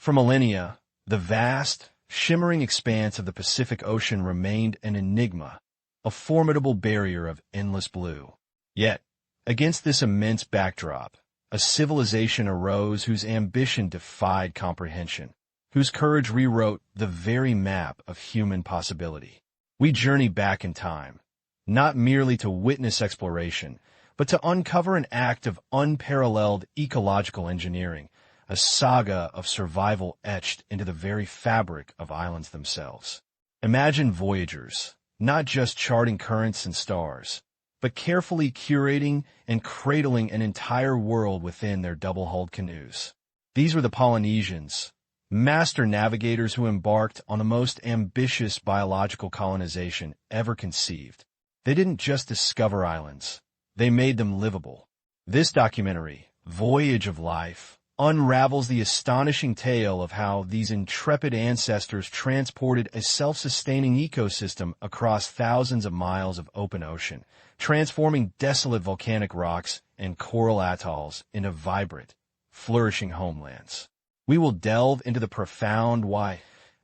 For millennia, the vast, shimmering expanse of the Pacific Ocean remained an enigma, a formidable barrier of endless blue. Yet, against this immense backdrop, a civilization arose whose ambition defied comprehension, whose courage rewrote the very map of human possibility. We journey back in time, not merely to witness exploration, but to uncover an act of unparalleled ecological engineering, a saga of survival etched into the very fabric of islands themselves. Imagine voyagers, not just charting currents and stars, but carefully curating and cradling an entire world within their double-hulled canoes. These were the Polynesians, master navigators who embarked on the most ambitious biological colonization ever conceived. They didn't just discover islands, they made them livable. This documentary, Voyage of Life, unravels the astonishing tale of how these intrepid ancestors transported a self-sustaining ecosystem across thousands of miles of open ocean, transforming desolate volcanic rocks and coral atolls into vibrant, flourishing homelands. We will delve into the profound why,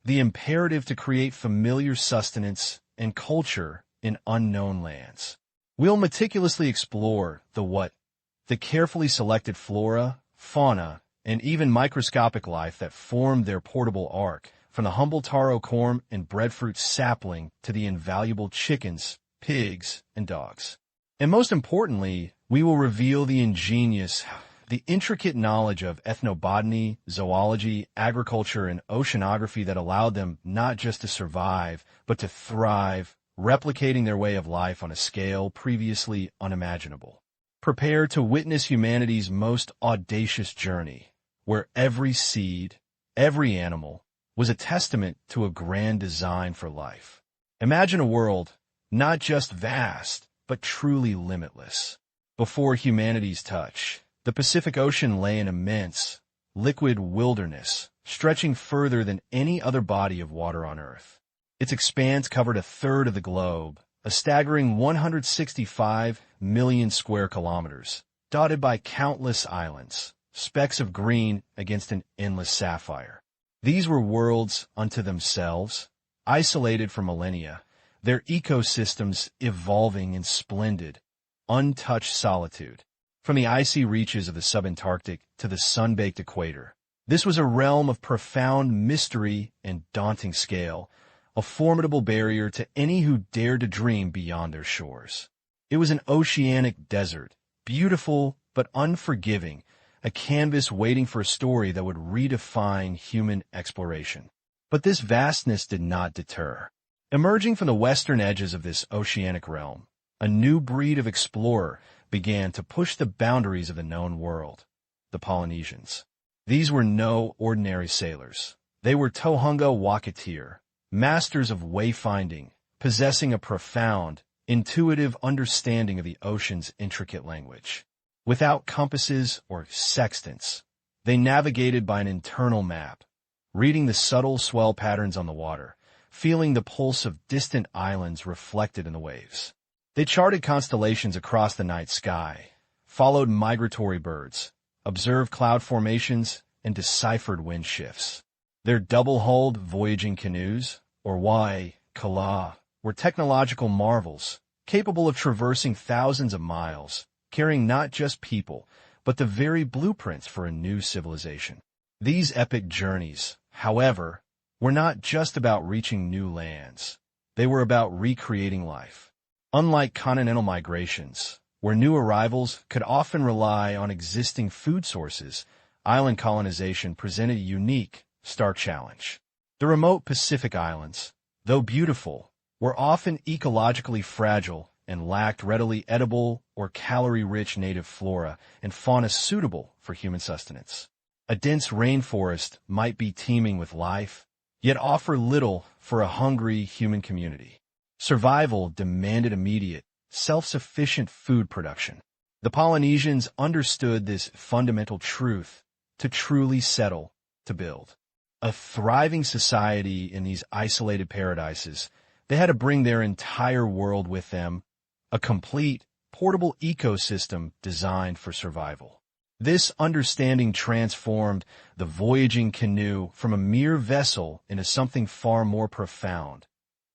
the imperative to create familiar sustenance and culture in unknown lands. We'll meticulously explore the what, the carefully selected flora, fauna, and even microscopic life that formed their portable ark, from the humble taro corm and breadfruit sapling to the invaluable chickens, pigs, and dogs. And most importantly, we will reveal the intricate knowledge of ethnobotany, zoology, agriculture, and oceanography that allowed them not just to survive, but to thrive, replicating their way of life on a scale previously unimaginable. Prepare to witness humanity's most audacious journey, where every seed, every animal, was a testament to a grand design for life. Imagine a world not just vast, but truly limitless. Before humanity's touch, the Pacific Ocean lay an immense, liquid wilderness, stretching further than any other body of water on Earth. Its expanse covered a third of the globe, a staggering 165 million square kilometers, dotted by countless islands, specks of green against an endless sapphire. These were worlds unto themselves, isolated for millennia, their ecosystems evolving in splendid, untouched solitude. From the icy reaches of the subantarctic to the sun-baked equator, this was a realm of profound mystery and daunting scale, a formidable barrier to any who dared to dream beyond their shores. It was an oceanic desert, beautiful but unforgiving, a canvas waiting for a story that would redefine human exploration. But this vastness did not deter. Emerging from the western edges of this oceanic realm, a new breed of explorer began to push the boundaries of the known world, the Polynesians. These were no ordinary sailors. They were Tohunga Wakatir, masters of wayfinding, possessing a profound, intuitive understanding of the ocean's intricate language. Without compasses or sextants, they navigated by an internal map, reading the subtle swell patterns on the water, feeling the pulse of distant islands reflected in the waves. They charted constellations across the night sky, followed migratory birds, observed cloud formations, and deciphered wind shifts. Their double-hulled voyaging canoes, or kala, were technological marvels, capable of traversing thousands of miles, carrying not just people, but the very blueprints for a new civilization. These epic journeys, however, were not just about reaching new lands. They were about recreating life. Unlike continental migrations, where new arrivals could often rely on existing food sources, island colonization presented a unique, stark challenge. The remote Pacific Islands, though beautiful, were often ecologically fragile and lacked readily edible or calorie-rich native flora and fauna suitable for human sustenance. A dense rainforest might be teeming with life, yet offer little for a hungry human community. Survival demanded immediate, self-sufficient food production. The Polynesians understood this fundamental truth: to truly settle, to build a thriving society in these isolated paradises, they had to bring their entire world with them, a complete, portable ecosystem designed for survival. This understanding transformed the voyaging canoe from a mere vessel into something far more profound,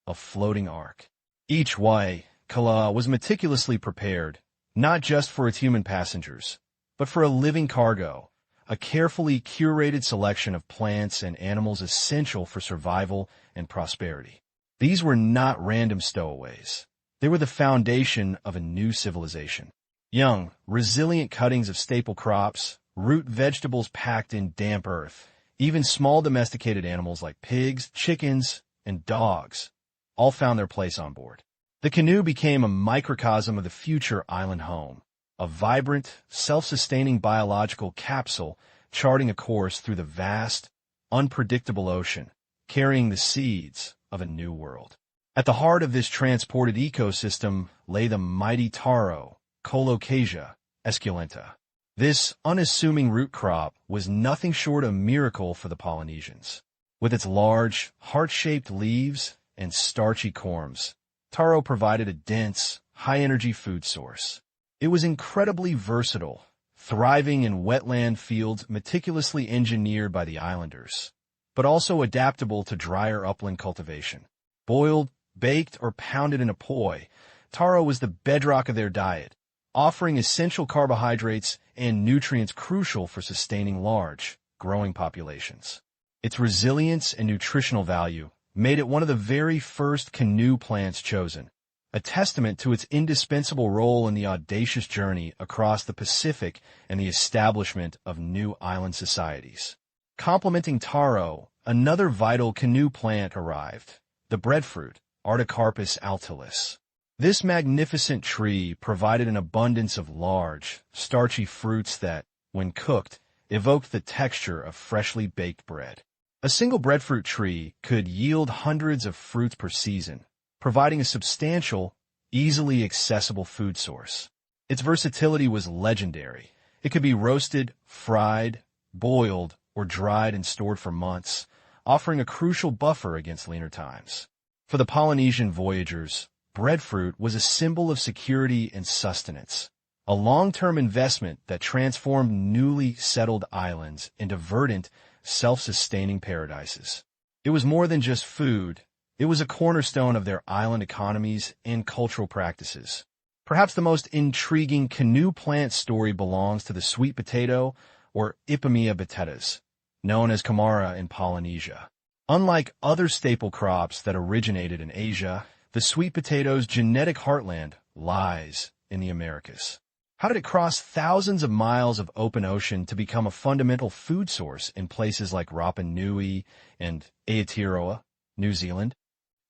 a floating ark. Each kala was meticulously prepared, not just for its human passengers, but for a living cargo, a carefully curated selection of plants and animals essential for survival and prosperity. These were not random stowaways. They were the foundation of a new civilization. Young, resilient cuttings of staple crops, root vegetables packed in damp earth, even small domesticated animals like pigs, chickens, and dogs, all found their place on board. The canoe became a microcosm of the future island home, a vibrant, self-sustaining biological capsule charting a course through the vast, unpredictable ocean, carrying the seeds of a new world. At the heart of this transported ecosystem lay the mighty taro, Colocasia esculenta. This unassuming root crop was nothing short of a miracle for the Polynesians. With its large, heart-shaped leaves and starchy corms, taro provided a dense, high-energy food source. It was incredibly versatile, thriving in wetland fields meticulously engineered by the islanders, but also adaptable to drier upland cultivation. Boiled, baked, or pounded in a poi, taro was the bedrock of their diet, offering essential carbohydrates and nutrients crucial for sustaining large, growing populations. Its resilience and nutritional value made it one of the very first canoe plants chosen, a testament to its indispensable role in the audacious journey across the Pacific and the establishment of new island societies. Complementing taro, another vital canoe plant arrived, the breadfruit, Artocarpus altilis. This magnificent tree provided an abundance of large, starchy fruits that, when cooked, evoked the texture of freshly baked bread. A single breadfruit tree could yield hundreds of fruits per season, providing a substantial, easily accessible food source. Its versatility was legendary. It could be roasted, fried, boiled, or dried and stored for months, offering a crucial buffer against leaner times. For the Polynesian voyagers, breadfruit was a symbol of security and sustenance, a long-term investment that transformed newly settled islands into verdant, self-sustaining paradises. It was more than just food. It was a cornerstone of their island economies and cultural practices. Perhaps the most intriguing canoe plant story belongs to the sweet potato, or Ipomoea batatas, known as kamara in Polynesia. Unlike other staple crops that originated in Asia, the sweet potato's genetic heartland lies in the Americas. How did it cross thousands of miles of open ocean to become a fundamental food source in places like Rapa Nui and Aotearoa, New Zealand?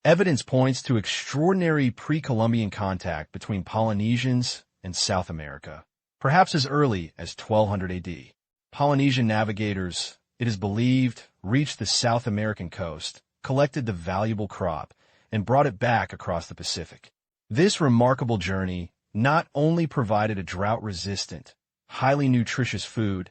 Evidence points to extraordinary pre-Columbian contact between Polynesians and South America, perhaps as early as 1200 AD. Polynesian navigators, it is believed, reached the South American coast, collected the valuable crop, and brought it back across the Pacific. This remarkable journey not only provided a drought-resistant, highly nutritious food,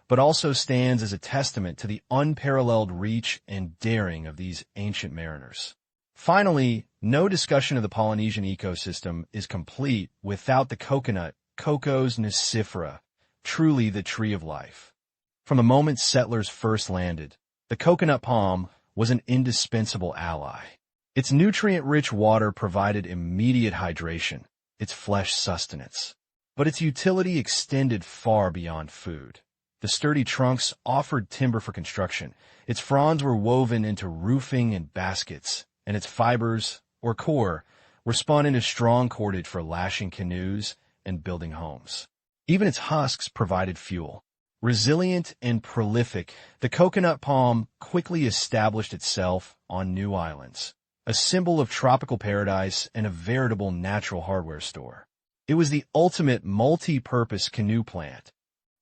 but also stands as a testament to the unparalleled reach and daring of these ancient mariners. Finally, no discussion of the Polynesian ecosystem is complete without the coconut, Cocos nucifera, truly the tree of life. From the moment settlers first landed, the coconut palm was an indispensable ally. Its nutrient-rich water provided immediate hydration, its flesh sustenance. But its utility extended far beyond food. The sturdy trunks offered timber for construction, its fronds were woven into roofing and baskets, and its fibers, or core, were spun into strong cordage for lashing canoes and building homes. Even its husks provided fuel. Resilient and prolific, the coconut palm quickly established itself on new islands, a symbol of tropical paradise and a veritable natural hardware store. It was the ultimate multi-purpose canoe plant,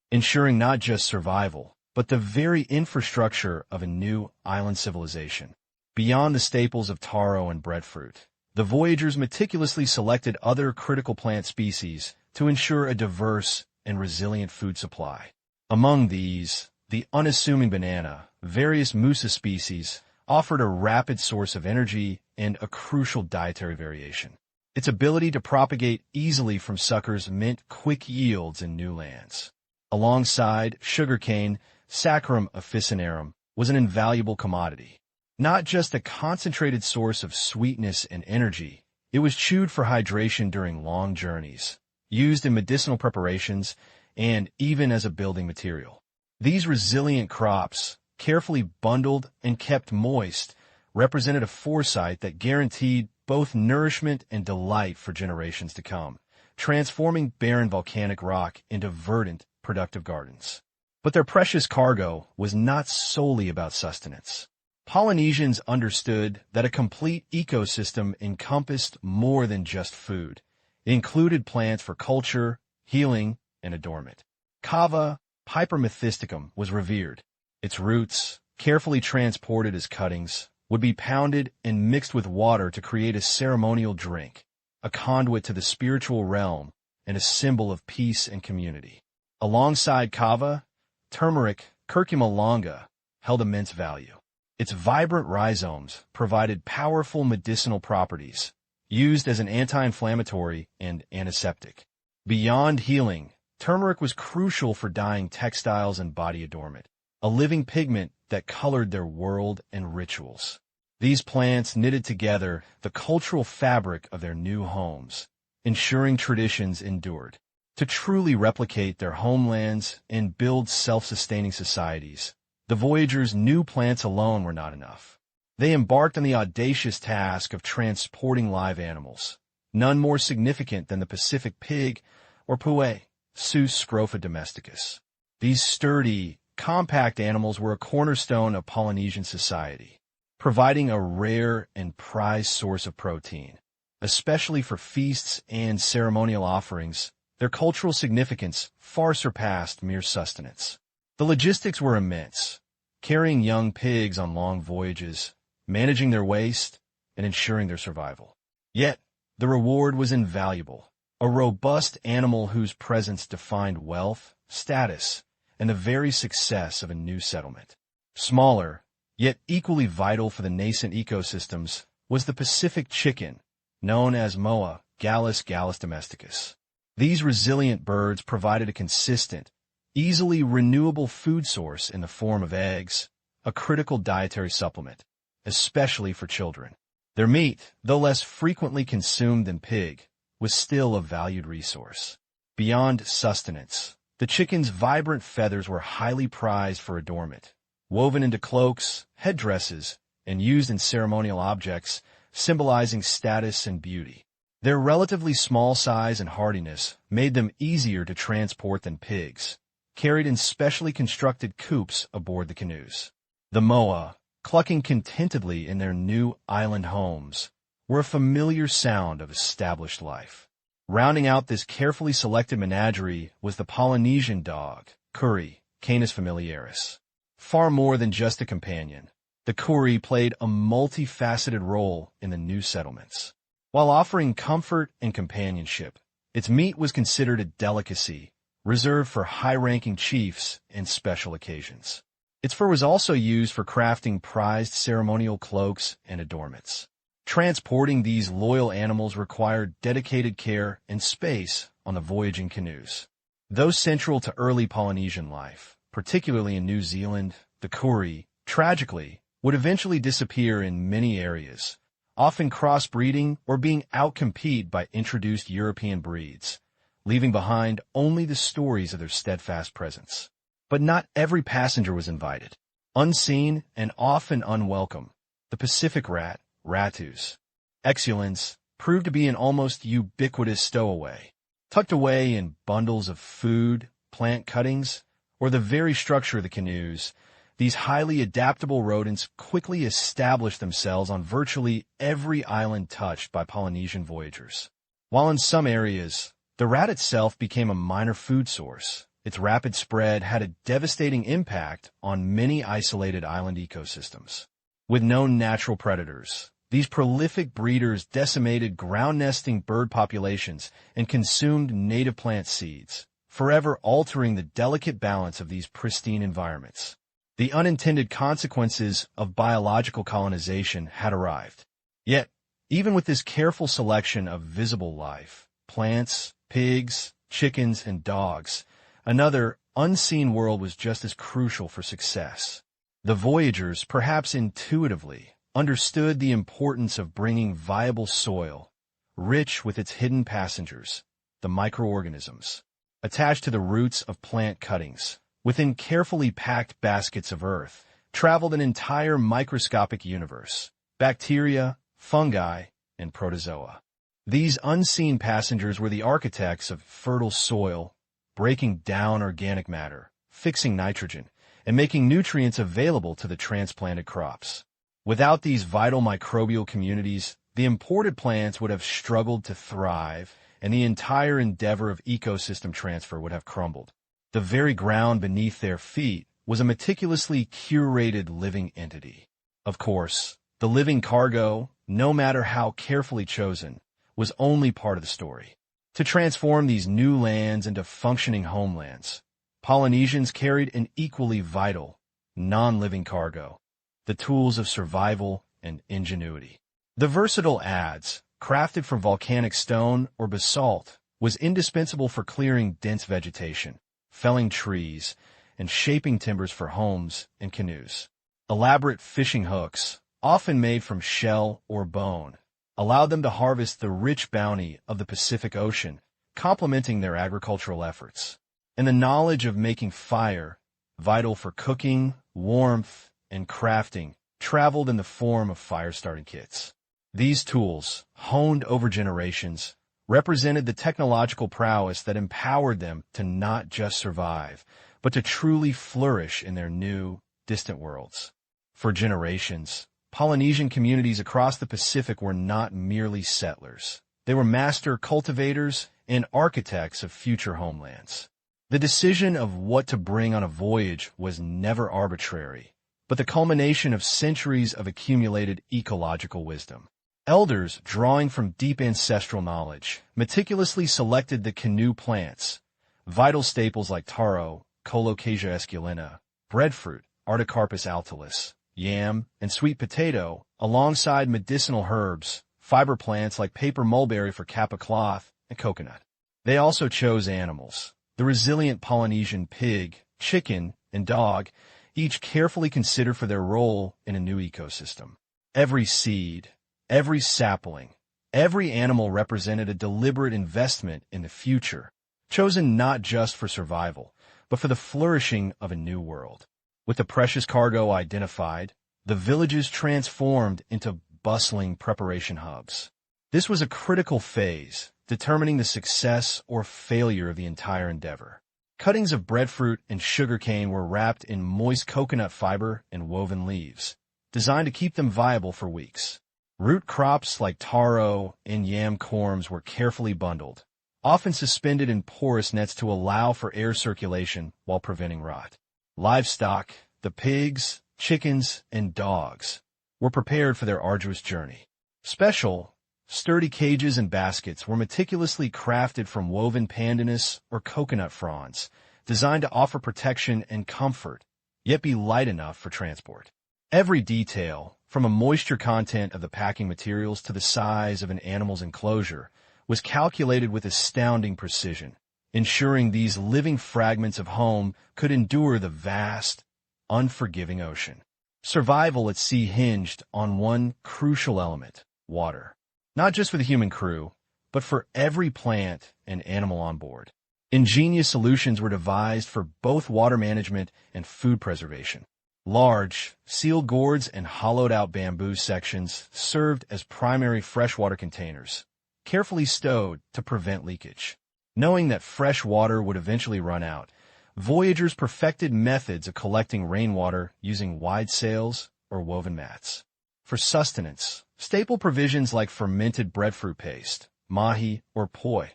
ensuring not just survival, but the very infrastructure of a new island civilization. Beyond the staples of taro and breadfruit, the voyagers meticulously selected other critical plant species to ensure a diverse and resilient food supply. Among these, the unassuming banana, various musa species, offered a rapid source of energy and a crucial dietary variation. Its ability to propagate easily from suckers meant quick yields in new lands. Alongside sugarcane, Saccharum officinarum was an invaluable commodity. Not just a concentrated source of sweetness and energy, it was chewed for hydration during long journeys, used in medicinal preparations, and even as a building material. These resilient crops, carefully bundled and kept moist, represented a foresight that guaranteed both nourishment and delight for generations to come, transforming barren volcanic rock into verdant, productive gardens. But their precious cargo was not solely about sustenance. Polynesians understood that a complete ecosystem encompassed more than just food. It included plants for culture, healing, and adornment. Kava, Piper methysticum, was revered. Its roots, carefully transported as cuttings, would be pounded and mixed with water to create a ceremonial drink, a conduit to the spiritual realm and a symbol of peace and community. Alongside kava, turmeric, curcuma longa, held immense value. Its vibrant rhizomes provided powerful medicinal properties, used as an anti-inflammatory and antiseptic. Beyond healing, turmeric was crucial for dyeing textiles and body adornment, a living pigment that colored their world and rituals. These plants knitted together the cultural fabric of their new homes, ensuring traditions endured. To truly replicate their homelands and build self-sustaining societies, the voyagers knew plants alone were not enough. They embarked on the audacious task of transporting live animals, none more significant than the Pacific pig or puea, Sus scrofa domesticus. These sturdy, compact animals were a cornerstone of Polynesian society, providing a rare and prized source of protein. Especially for feasts and ceremonial offerings, their cultural significance far surpassed mere sustenance. The logistics were immense, carrying young pigs on long voyages, managing their waste, and ensuring their survival. Yet, the reward was invaluable, a robust animal whose presence defined wealth, status, and the very success of a new settlement. Smaller, yet equally vital for the nascent ecosystems, was the Pacific chicken, known as moa, Gallus domesticus. These resilient birds provided a consistent, easily renewable food source in the form of eggs, a critical dietary supplement, especially for children. Their meat, though less frequently consumed than pig, was still a valued resource. Beyond sustenance, the chicken's vibrant feathers were highly prized for adornment, woven into cloaks, headdresses, and used in ceremonial objects, symbolizing status and beauty. Their relatively small size and hardiness made them easier to transport than pigs, carried in specially constructed coops aboard the canoes. The moa, clucking contentedly in their new island homes, were a familiar sound of established life. Rounding out this carefully selected menagerie was the Polynesian dog, Kuri, Canis familiaris. Far more than just a companion, the Kuri played a multifaceted role in the new settlements. While offering comfort and companionship, its meat was considered a delicacy, reserved for high-ranking chiefs and special occasions. Its fur was also used for crafting prized ceremonial cloaks and adornments. Transporting these loyal animals required dedicated care and space on the voyaging canoes. Though central to early Polynesian life, particularly in New Zealand, the Kuri, tragically, would eventually disappear in many areas, often crossbreeding or being outcompeted by introduced European breeds, leaving behind only the stories of their steadfast presence. But not every passenger was invited. Unseen and often unwelcome, the Pacific rat, Ratus exulans, proved to be an almost ubiquitous stowaway. Tucked away in bundles of food, plant cuttings, or the very structure of the canoes, these highly adaptable rodents quickly established themselves on virtually every island touched by Polynesian voyagers. While in some areas, the rat itself became a minor food source, its rapid spread had a devastating impact on many isolated island ecosystems. With no natural predators, these prolific breeders decimated ground-nesting bird populations and consumed native plant seeds, forever altering the delicate balance of these pristine environments. The unintended consequences of biological colonization had arrived. Yet, even with this careful selection of visible life, plants, pigs, chickens, and dogs, another unseen world was just as crucial for success. The voyagers, perhaps intuitively, understood the importance of bringing viable soil, rich with its hidden passengers, the microorganisms, attached to the roots of plant cuttings. Within carefully packed baskets of earth, traveled an entire microscopic universe: bacteria, fungi, and protozoa. These unseen passengers were the architects of fertile soil, breaking down organic matter, fixing nitrogen, and making nutrients available to the transplanted crops. Without these vital microbial communities, the imported plants would have struggled to thrive, and the entire endeavor of ecosystem transfer would have crumbled. The very ground beneath their feet was a meticulously curated living entity. Of course, the living cargo, no matter how carefully chosen, was only part of the story. To transform these new lands into functioning homelands, Polynesians carried an equally vital, non-living cargo: the tools of survival and ingenuity. The versatile adze, crafted from volcanic stone or basalt, was indispensable for clearing dense vegetation, felling trees, and shaping timbers for homes and canoes. Elaborate fishing hooks, often made from shell or bone, allowed them to harvest the rich bounty of the Pacific Ocean, complementing their agricultural efforts. And the knowledge of making fire, vital for cooking, warmth, and crafting, traveled in the form of fire-starting kits. These tools, honed over generations, represented the technological prowess that empowered them to not just survive, but to truly flourish in their new, distant worlds. For generations, Polynesian communities across the Pacific were not merely settlers. They were master cultivators and architects of future homelands. The decision of what to bring on a voyage was never arbitrary, but the culmination of centuries of accumulated ecological wisdom. Elders, drawing from deep ancestral knowledge, meticulously selected the canoe plants, vital staples like taro, Colocasia esculenta, breadfruit, Artocarpus altilis, yam, and sweet potato, alongside medicinal herbs, fiber plants like paper mulberry for kappa cloth, and coconut. They also chose animals: the resilient Polynesian pig, chicken, and dog, each carefully considered for their role in a new ecosystem. Every seed, every sapling, every animal represented a deliberate investment in the future, chosen not just for survival, but for the flourishing of a new world. With the precious cargo identified, the villages transformed into bustling preparation hubs. This was a critical phase, determining the success or failure of the entire endeavor. Cuttings of breadfruit and sugarcane were wrapped in moist coconut fiber and woven leaves, designed to keep them viable for weeks. Root crops like taro and yam corms were carefully bundled, often suspended in porous nets to allow for air circulation while preventing rot. Livestock, the pigs, chickens, and dogs, were prepared for their arduous journey. Special, sturdy cages and baskets were meticulously crafted from woven pandanus or coconut fronds, designed to offer protection and comfort, yet be light enough for transport. Every detail, from a moisture content of the packing materials to the size of an animal's enclosure, was calculated with astounding precision, ensuring these living fragments of home could endure the vast, unforgiving ocean. Survival at sea hinged on one crucial element: water. Not just for the human crew, but for every plant and animal on board. Ingenious solutions were devised for both water management and food preservation. Large, sealed gourds and hollowed-out bamboo sections served as primary freshwater containers, carefully stowed to prevent leakage. Knowing that fresh water would eventually run out, voyagers perfected methods of collecting rainwater using wide sails or woven mats. For sustenance, staple provisions like fermented breadfruit paste, mahi or poi,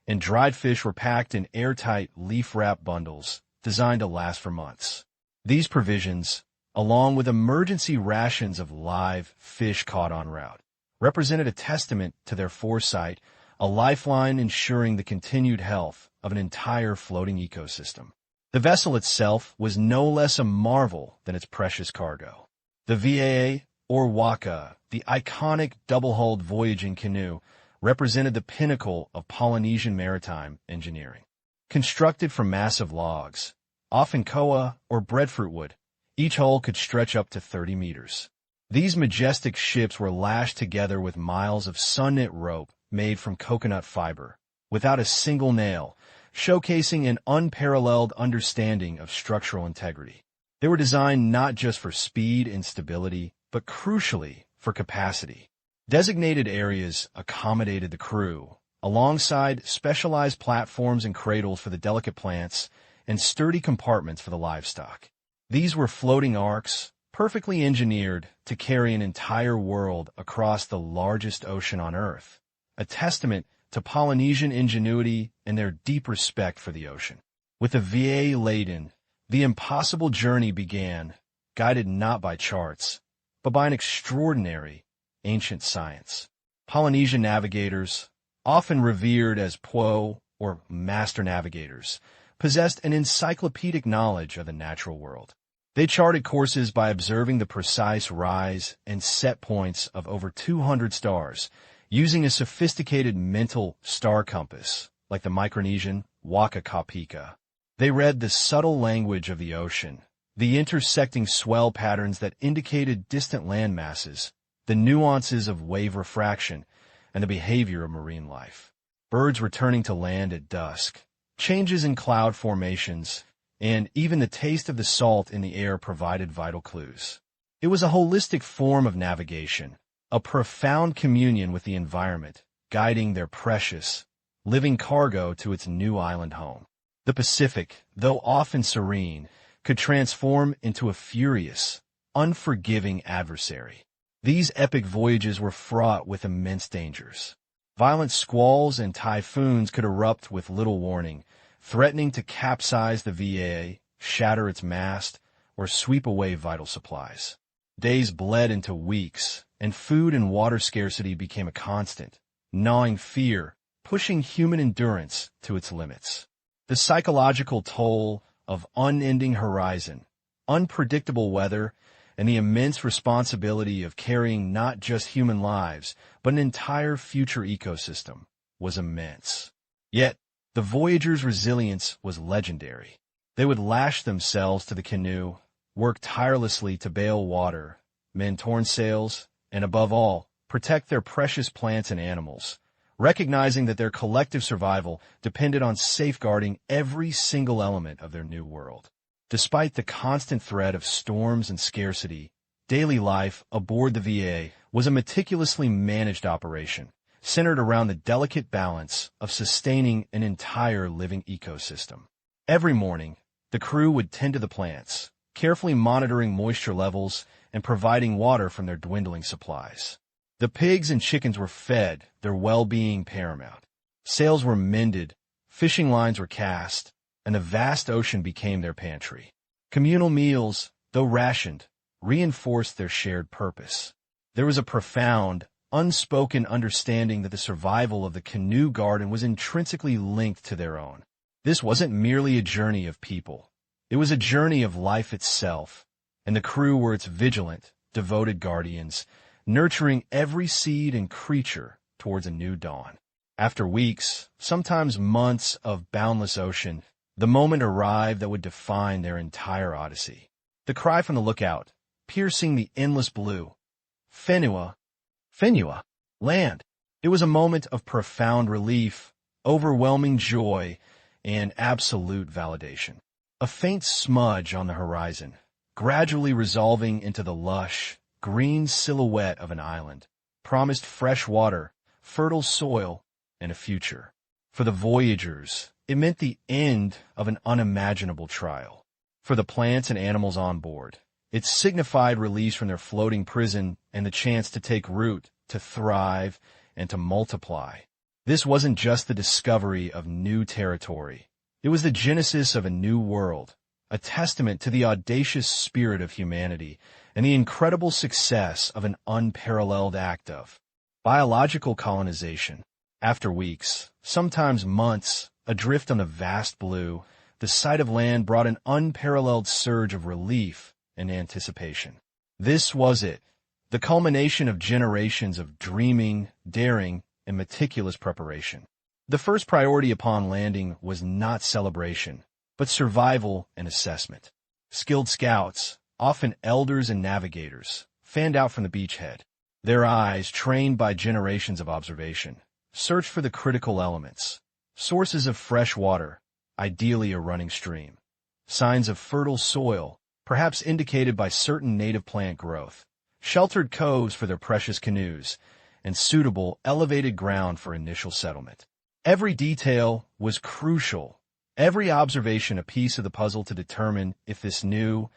and dried fish were packed in airtight leaf-wrap bundles designed to last for months. These provisions, along with emergency rations of live fish caught en route, represented a testament to their foresight, a lifeline ensuring the continued health of an entire floating ecosystem. The vessel itself was no less a marvel than its precious cargo. The VAA, or Waka, the iconic double-hulled voyaging canoe, represented the pinnacle of Polynesian maritime engineering. Constructed from massive logs, often koa or breadfruit wood. Each hull could stretch up to 30 meters. These majestic ships were lashed together with miles of sun-knit rope made from coconut fiber, without a single nail, showcasing an unparalleled understanding of structural integrity. They were designed not just for speed and stability, but crucially for capacity. Designated areas accommodated the crew, alongside specialized platforms and cradles for the delicate plants and sturdy compartments for the livestock. These were floating arcs, perfectly engineered to carry an entire world across the largest ocean on Earth, a testament to Polynesian ingenuity and their deep respect for the ocean. With the VA laden, the impossible journey began, guided not by charts, but by an extraordinary ancient science. Polynesian navigators, often revered as po or master navigators, possessed an encyclopedic knowledge of the natural world. They charted courses by observing the precise rise and set points of over 200 stars, using a sophisticated mental star compass, like the Micronesian Waka Kapika. They read the subtle language of the ocean, the intersecting swell patterns that indicated distant land masses, the nuances of wave refraction, and the behavior of marine life. Birds returning to land at dusk, changes in cloud formations, and even the taste of the salt in the air provided vital clues. It was a holistic form of navigation, a profound communion with the environment, guiding their precious, living cargo to its new island home. The Pacific, though often serene, could transform into a furious, unforgiving adversary. These epic voyages were fraught with immense dangers. Violent squalls and typhoons could erupt with little warning, threatening to capsize the VA, shatter its mast, or sweep away vital supplies. Days bled into weeks, and food and water scarcity became a constant, gnawing fear, pushing human endurance to its limits. The psychological toll of unending horizon, unpredictable weather, and the immense responsibility of carrying not just human lives, but an entire future ecosystem, was immense. Yet, the voyagers' resilience was legendary. They would lash themselves to the canoe, work tirelessly to bail water, mend torn sails, and above all, protect their precious plants and animals, recognizing that their collective survival depended on safeguarding every single element of their new world. Despite the constant threat of storms and scarcity, daily life aboard the VA was a meticulously managed operation, centered around the delicate balance of sustaining an entire living ecosystem. Every morning, the crew would tend to the plants, carefully monitoring moisture levels and providing water from their dwindling supplies. The pigs and chickens were fed, their well-being paramount. Sails were mended, fishing lines were cast, and the vast ocean became their pantry. Communal meals, though rationed, reinforced their shared purpose. There was a profound, unspoken understanding that the survival of the canoe garden was intrinsically linked to their own. This wasn't merely a journey of people. It was a journey of life itself, and the crew were its vigilant, devoted guardians, nurturing every seed and creature towards a new dawn. After weeks, sometimes months of boundless ocean, the moment arrived that would define their entire odyssey. The cry from the lookout, piercing the endless blue. Whenua, whenua, land. It was a moment of profound relief, overwhelming joy, and absolute validation. A faint smudge on the horizon, gradually resolving into the lush, green silhouette of an island, promised fresh water, fertile soil, and a future. For the voyagers, it meant the end of an unimaginable trial. For the plants and animals on board, it signified release from their floating prison and the chance to take root, to thrive, and to multiply. This wasn't just the discovery of new territory. It was the genesis of a new world, a testament to the audacious spirit of humanity and the incredible success of an unparalleled act of biological colonization. After weeks, sometimes months, adrift on the vast blue, the sight of land brought an unparalleled surge of relief and anticipation. This was it, the culmination of generations of dreaming, daring, and meticulous preparation. The first priority upon landing was not celebration, but survival and assessment. Skilled scouts, often elders and navigators, fanned out from the beachhead. Their eyes, trained by generations of observation, searched for the critical elements, sources of fresh water, ideally a running stream, signs of fertile soil, perhaps indicated by certain native plant growth, sheltered coves for their precious canoes, and suitable, elevated ground for initial settlement. Every detail was crucial, every observation a piece of the puzzle to determine if this new,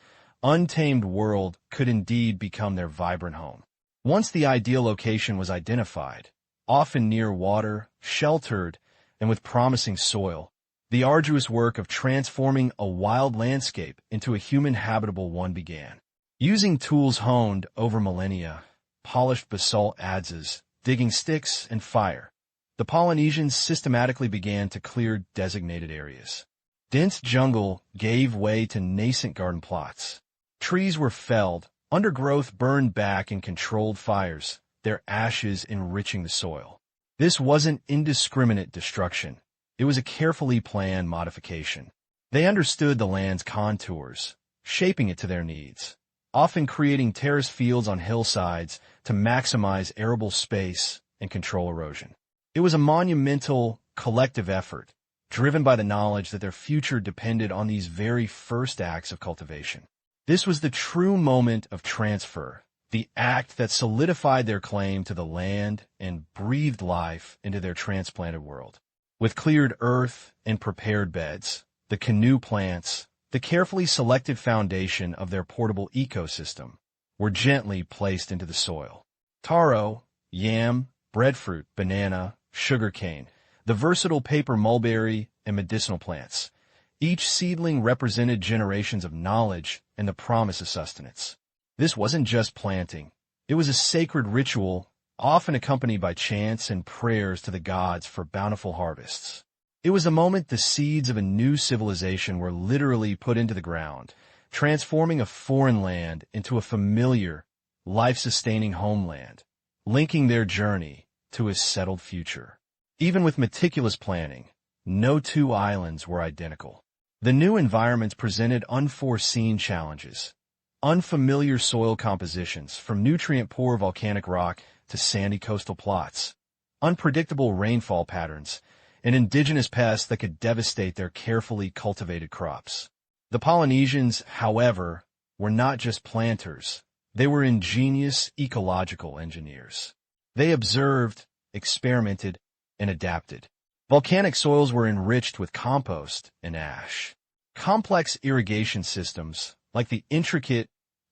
untamed world could indeed become their vibrant home. Once the ideal location was identified, often near water, sheltered, and with promising soil, the arduous work of transforming a wild landscape into a human-habitable one began. Using tools honed over millennia, polished basalt adzes, digging sticks, and fire, the Polynesians systematically began to clear designated areas. Dense jungle gave way to nascent garden plots. Trees were felled, undergrowth burned back in controlled fires, their ashes enriching the soil. This wasn't indiscriminate destruction. It was a carefully planned modification. They understood the land's contours, shaping it to their needs, often creating terraced fields on hillsides to maximize arable space and control erosion. It was a monumental, collective effort, driven by the knowledge that their future depended on these very first acts of cultivation. This was the true moment of transfer, the act that solidified their claim to the land and breathed life into their transplanted world. With cleared earth and prepared beds, the canoe plants, the carefully selected foundation of their portable ecosystem, were gently placed into the soil. Taro, yam, breadfruit, banana, sugarcane, the versatile paper mulberry, and medicinal plants. Each seedling represented generations of knowledge and the promise of sustenance. This wasn't just planting. It was a sacred ritual, often accompanied by chants and prayers to the gods for bountiful harvests. It was the moment the seeds of a new civilization were literally put into the ground, transforming a foreign land into a familiar, life-sustaining homeland, linking their journey to a settled future. Even with meticulous planning, no two islands were identical. The new environments presented unforeseen challenges. Unfamiliar soil compositions, from nutrient-poor volcanic rock to sandy coastal plots, unpredictable rainfall patterns, and indigenous pests that could devastate their carefully cultivated crops. The Polynesians, however, were not just planters. They were ingenious ecological engineers. They observed, experimented, and adapted. Volcanic soils were enriched with compost and ash. Complex irrigation systems, like the intricate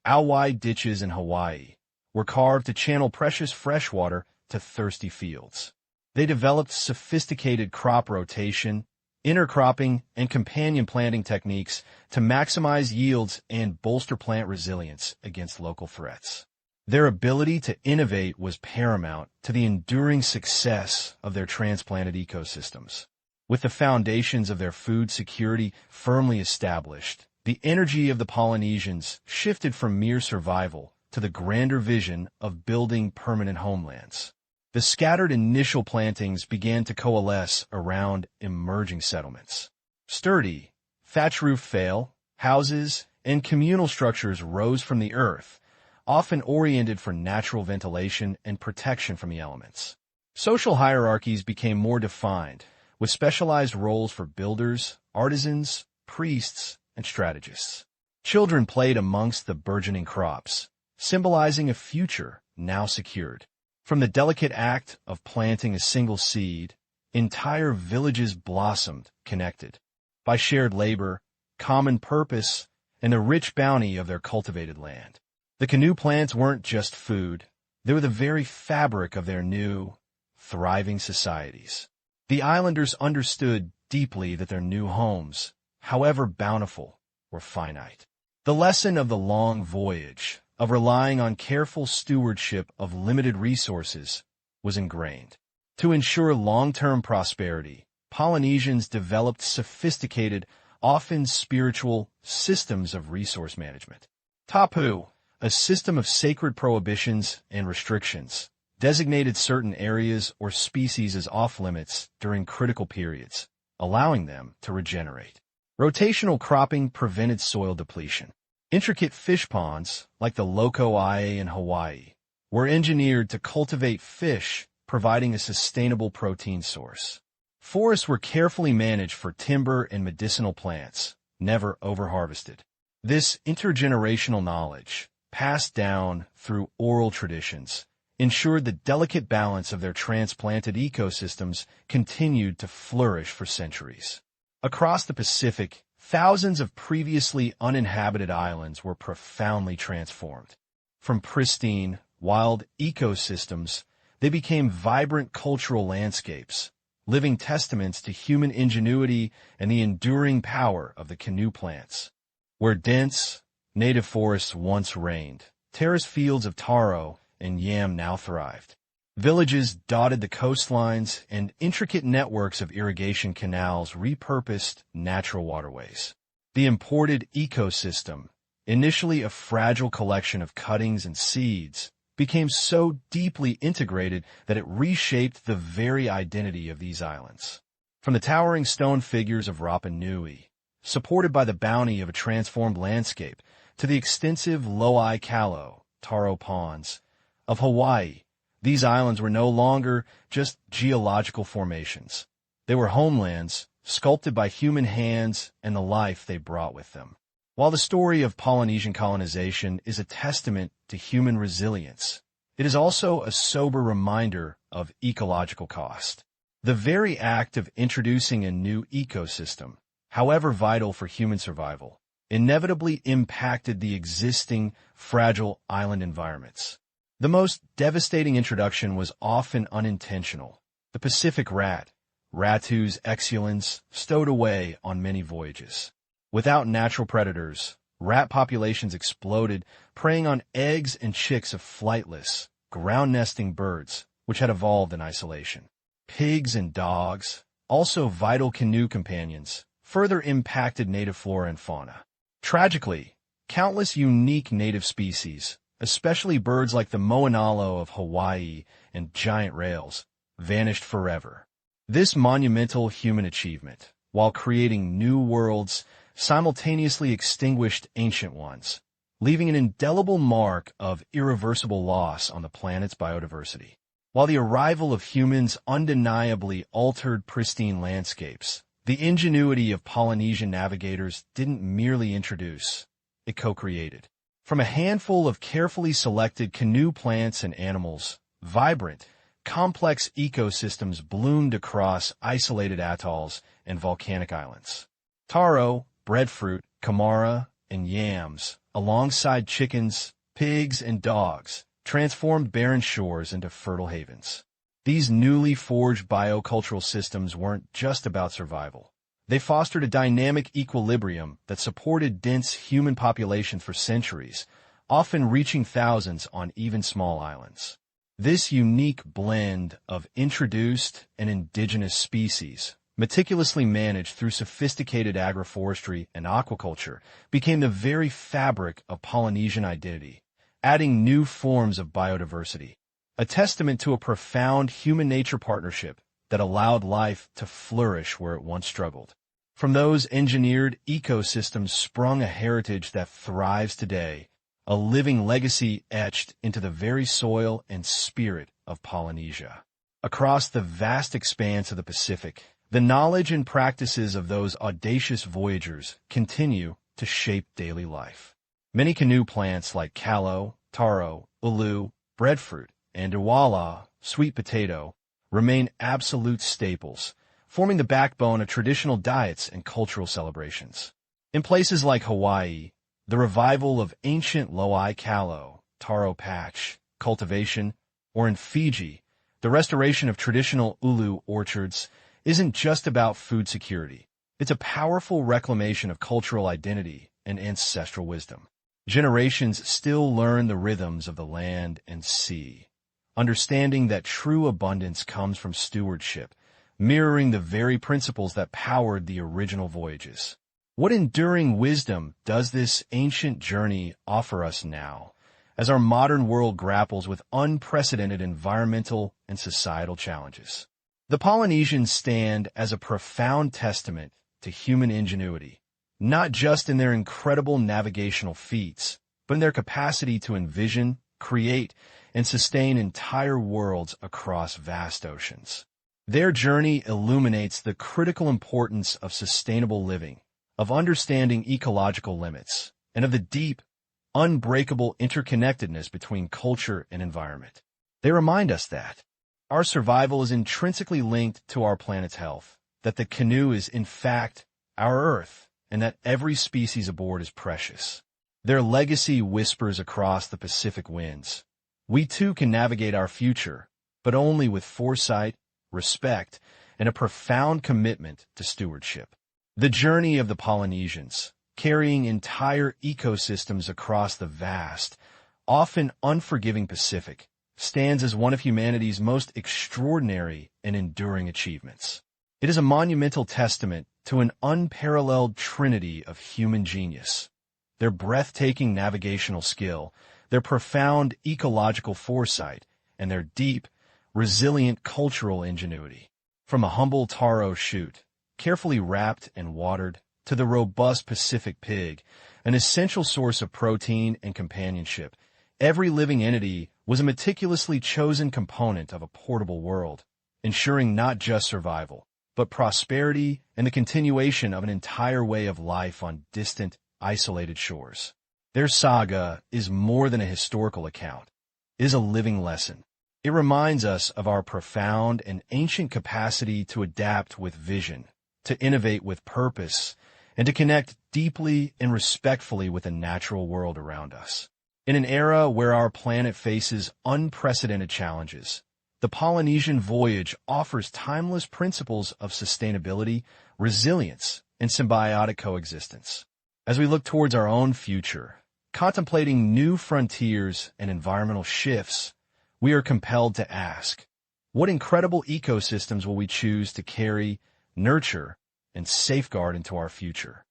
Auai ditches in Hawaii, were carved to channel precious fresh water to thirsty fields. They developed sophisticated crop rotation, intercropping, and companion planting techniques to maximize yields and bolster plant resilience against local threats. Their ability to innovate was paramount to the enduring success of their transplanted ecosystems. With the foundations of their food security firmly established, the energy of the Polynesians shifted from mere survival to the grander vision of building permanent homelands. The scattered initial plantings began to coalesce around emerging settlements. Sturdy, thatch-roofed phale, houses, and communal structures rose from the earth, often oriented for natural ventilation and protection from the elements. Social hierarchies became more defined, with specialized roles for builders, artisans, priests, and strategists. Children played amongst the burgeoning crops, symbolizing a future now secured. From the delicate act of planting a single seed, entire villages blossomed, connected by shared labor, common purpose, and the rich bounty of their cultivated land. The canoe plants weren't just food. They were the very fabric of their new, thriving societies. The islanders understood deeply that their new homes, however bountiful, were finite. The lesson of the long voyage, of relying on careful stewardship of limited resources, was ingrained. To ensure long-term prosperity, Polynesians developed sophisticated, often spiritual, systems of resource management. Tapu, a system of sacred prohibitions and restrictions, designated certain areas or species as off-limits during critical periods, allowing them to regenerate. Rotational cropping prevented soil depletion. Intricate fish ponds, like the Loco-Ie in Hawaii, were engineered to cultivate fish, providing a sustainable protein source. Forests were carefully managed for timber and medicinal plants, never overharvested. This intergenerational knowledge, passed down through oral traditions, ensured the delicate balance of their transplanted ecosystems continued to flourish for centuries. Across the Pacific, thousands of previously uninhabited islands were profoundly transformed. From pristine, wild ecosystems, they became vibrant cultural landscapes, living testaments to human ingenuity and the enduring power of the canoe plants. Where dense, native forests once reigned, terraced fields of taro and yam now thrived. Villages dotted the coastlines, and intricate networks of irrigation canals repurposed natural waterways. The imported ecosystem, initially a fragile collection of cuttings and seeds, became so deeply integrated that it reshaped the very identity of these islands. From the towering stone figures of Rapa Nui, supported by the bounty of a transformed landscape, to the extensive Lo'i Kalo, taro ponds, of Hawaii, these islands were no longer just geological formations. They were homelands, sculpted by human hands and the life they brought with them. While the story of Polynesian colonization is a testament to human resilience, it is also a sober reminder of ecological cost. The very act of introducing a new ecosystem, however vital for human survival, inevitably impacted the existing fragile island environments. The most devastating introduction was often unintentional. The Pacific rat, Ratu's exulans, stowed away on many voyages. Without natural predators, rat populations exploded, preying on eggs and chicks of flightless, ground-nesting birds, which had evolved in isolation. Pigs and dogs, also vital canoe companions, further impacted native flora and fauna. Tragically, countless unique native species, especially birds like the moanalo of Hawaii and giant rails, vanished forever. This monumental human achievement, while creating new worlds, simultaneously extinguished ancient ones, leaving an indelible mark of irreversible loss on the planet's biodiversity. While the arrival of humans undeniably altered pristine landscapes, the ingenuity of Polynesian navigators didn't merely introduce, it co-created. From a handful of carefully selected canoe plants and animals, vibrant, complex ecosystems bloomed across isolated atolls and volcanic islands. Taro, breadfruit, kamara, and yams, alongside chickens, pigs, and dogs, transformed barren shores into fertile havens. These newly forged biocultural systems weren't just about survival. They fostered a dynamic equilibrium that supported dense human populations for centuries, often reaching thousands on even small islands. This unique blend of introduced and indigenous species, meticulously managed through sophisticated agroforestry and aquaculture, became the very fabric of Polynesian identity, adding new forms of biodiversity, a testament to a profound human-nature partnership that allowed life to flourish where it once struggled. From those engineered ecosystems sprung a heritage that thrives today, a living legacy etched into the very soil and spirit of Polynesia. Across the vast expanse of the Pacific, the knowledge and practices of those audacious voyagers continue to shape daily life. Many canoe plants like kalo, taro, ulu, breadfruit, and iwala, sweet potato, remain absolute staples, forming the backbone of traditional diets and cultural celebrations. In places like Hawaii, the revival of ancient Lo'i Kalo, taro patch, cultivation, or in Fiji, the restoration of traditional ulu orchards isn't just about food security. It's a powerful reclamation of cultural identity and ancestral wisdom. Generations still learn the rhythms of the land and sea, understanding that true abundance comes from stewardship, mirroring the very principles that powered the original voyages. What enduring wisdom does this ancient journey offer us now, as our modern world grapples with unprecedented environmental and societal challenges? The Polynesians stand as a profound testament to human ingenuity, not just in their incredible navigational feats, but in their capacity to envision, create, and sustain entire worlds across vast oceans. Their journey illuminates the critical importance of sustainable living, of understanding ecological limits, and of the deep, unbreakable interconnectedness between culture and environment. They remind us that our survival is intrinsically linked to our planet's health, that the canoe is, in fact, our Earth, and that every species aboard is precious. Their legacy whispers across the Pacific winds. We too can navigate our future, but only with foresight, respect, and a profound commitment to stewardship. The journey of the Polynesians, carrying entire ecosystems across the vast, often unforgiving Pacific, stands as one of humanity's most extraordinary and enduring achievements. It is a monumental testament to an unparalleled trinity of human genius: their breathtaking navigational skill, their profound ecological foresight, and their deep, resilient cultural ingenuity. From a humble taro shoot, carefully wrapped and watered, to the robust Pacific pig, an essential source of protein and companionship, every living entity was a meticulously chosen component of a portable world, ensuring not just survival, but prosperity and the continuation of an entire way of life on distant, isolated shores. Their saga is more than a historical account. It is a living lesson. It reminds us of our profound and ancient capacity to adapt with vision, to innovate with purpose, and to connect deeply and respectfully with the natural world around us. In an era where our planet faces unprecedented challenges, the Polynesian Voyage offers timeless principles of sustainability, resilience, and symbiotic coexistence. As we look towards our own future, contemplating new frontiers and environmental shifts, we are compelled to ask, what incredible ecosystems will we choose to carry, nurture, and safeguard into our future?